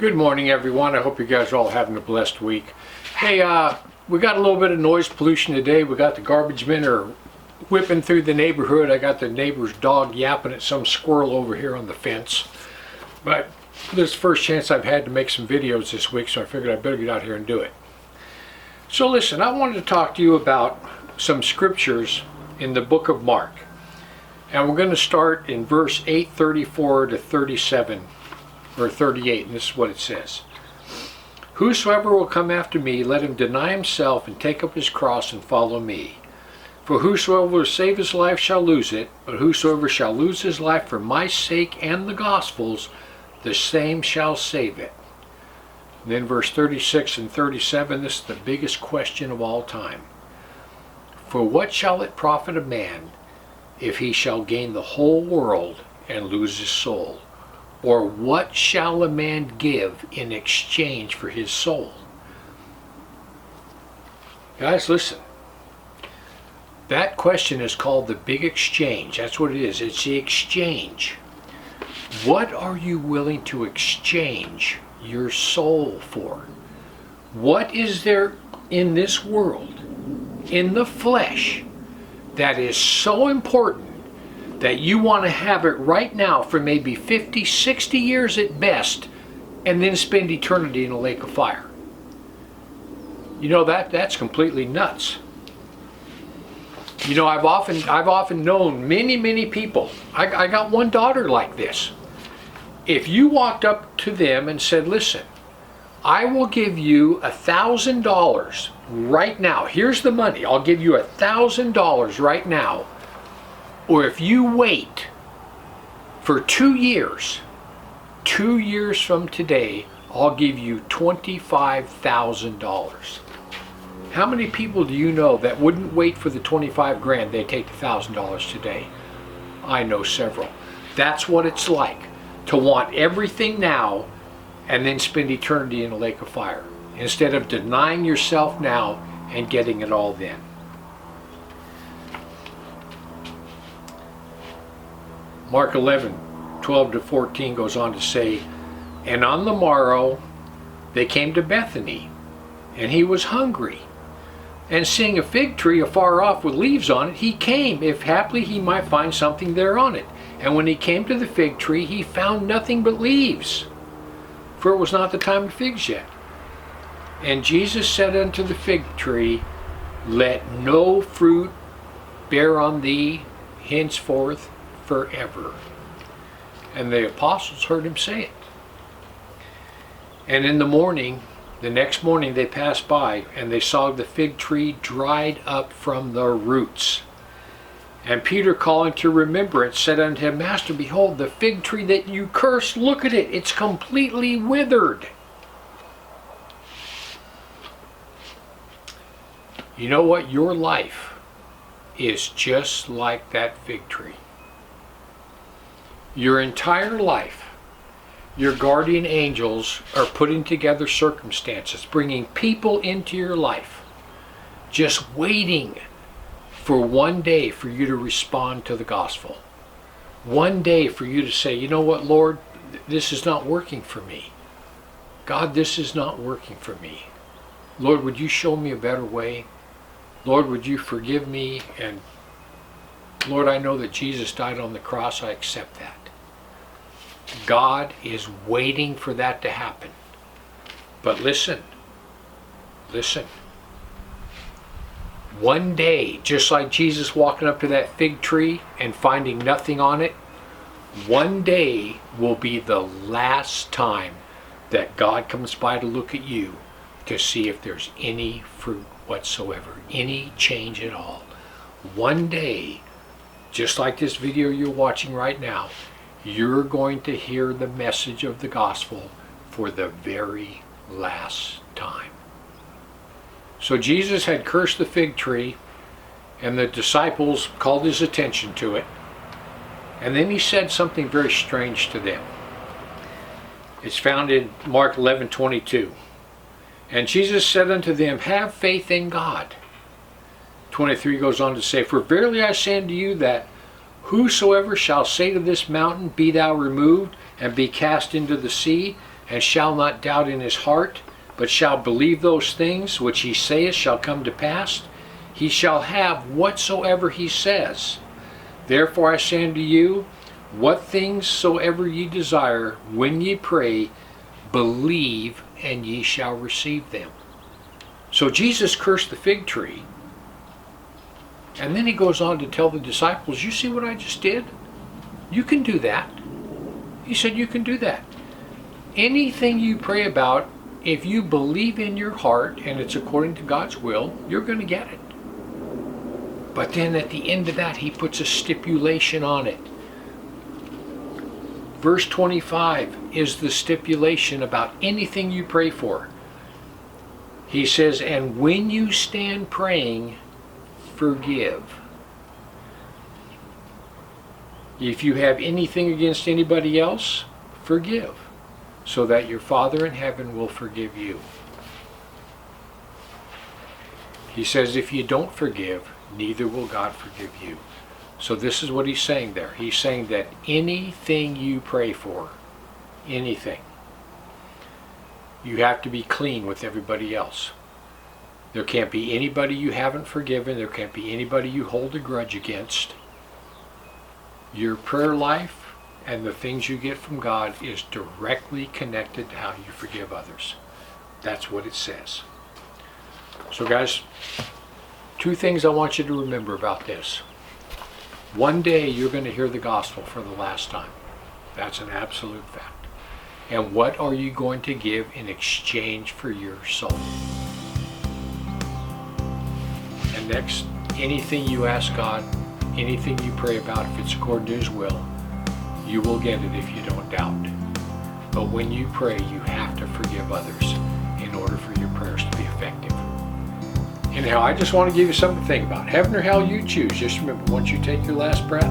Good morning, everyone. I hope you guys are all having a blessed week. Hey, we got a little bit of noise pollution today. We got the garbage men are whipping through the neighborhood. I got the neighbor's dog yapping at some squirrel over here on the fence. But this is the first chance I've had to make some videos this week, so I figured I better get out here and do it. So listen, I wanted to talk to you about some scriptures in the book of Mark. And we're going to start in verse 8:34 to 37. Or 38, and this is what it says. Whosoever will come after me, let him deny himself and take up his cross and follow me. For whosoever will save his life shall lose it, but whosoever shall lose his life for my sake and the gospel's, the same shall save it. And then verse 36 and 37, this is the biggest question of all time. For what shall it profit a man if he shall gain the whole world and lose his soul? Or what shall a man give in exchange for his soul? Guys, listen. That question is called the big exchange. That's what it is. It's the exchange. What are you willing to exchange your soul for? What is there in this world, in the flesh, that is so important that you want to have it right now for maybe 50, 60 years at best, and then spend eternity in a lake of fire? You know, that's completely nuts. You know, I've often known many people. I got one daughter like this. If you walked up to them and said, listen, I will give you $1,000 right now. Here's the money. I'll give you $1,000 right now. Or if you wait for 2 years, 2 years from today, I'll give you $25,000. How many people do you know that wouldn't wait for the 25 grand, they'd take the $1,000 today? I know several. That's what it's like to want everything now and then spend eternity in a lake of fire, instead of denying yourself now and getting it all then. Mark 11:12 to 14 goes on to say, and on the morrow they came to Bethany, and he was hungry. And seeing a fig tree afar off with leaves on it, he came, if haply he might find something there on it. And when he came to the fig tree, he found nothing but leaves, for it was not the time of figs yet. And Jesus said unto the fig tree, let no fruit bear on thee henceforth forever. And the apostles heard him say it. And in the next morning they passed by, and they saw the fig tree dried up from the roots. And Peter, calling to remembrance, said unto him, Master, behold, the fig tree that you cursed, look at it, it's completely withered. You know what? Your life is just like that fig tree. Your entire life, your guardian angels are putting together circumstances, bringing people into your life, just waiting for one day for you to respond to the gospel. One day for you to say, you know what, Lord, this is not working for me. God, this is not working for me. Lord, would you show me a better way? Lord, would you forgive me? And Lord, I know that Jesus died on the cross. I accept that. God is waiting for that to happen. But listen. One day, just like Jesus walking up to that fig tree and finding nothing on it, one day will be the last time that God comes by to look at you to see if there's any fruit whatsoever, any change at all. One day, just like this video you're watching right now, you're going to hear the message of the gospel for the very last time. So Jesus had cursed the fig tree, and the disciples called his attention to it. And then he said something very strange to them. It's found in Mark 11:22. And Jesus said unto them, have faith in God. 23 goes on to say, for verily I say unto you that whosoever shall say to this mountain, be thou removed, and be cast into the sea, and shall not doubt in his heart, but shall believe those things which he saith shall come to pass, he shall have whatsoever he says. Therefore I say unto you, what things soever ye desire, when ye pray, believe, and ye shall receive them. So Jesus cursed the fig tree, and then he goes on to tell the disciples, you see what I just did? You can do that. He said you can do that. Anything you pray about, if you believe in your heart and it's according to God's will, you're going to get it. But then at the end of that, he puts a stipulation on it. Verse 25 is the stipulation about anything you pray for. He says, and when you stand praying, forgive. If you have anything against anybody else, forgive, so that your Father in heaven will forgive you. He says, if you don't forgive, neither will God forgive you. So this is what he's saying there. He's saying that anything you pray for, anything, you have to be clean with everybody else. There can't be anybody you haven't forgiven. There can't be anybody you hold a grudge against. Your prayer life and the things you get from God is directly connected to how you forgive others. That's what it says. So guys, two things I want you to remember about this. One day you're going to hear the gospel for the last time. That's an absolute fact. And what are you going to give in exchange for your soul? And next, anything you ask God, anything you pray about, if it's according to his will, you will get it if you don't doubt. But when you pray, you have to forgive others in order for your prayers to be effective. Anyhow, I just want to give you something to think about. Heaven or hell, you choose. Just remember, once you take your last breath,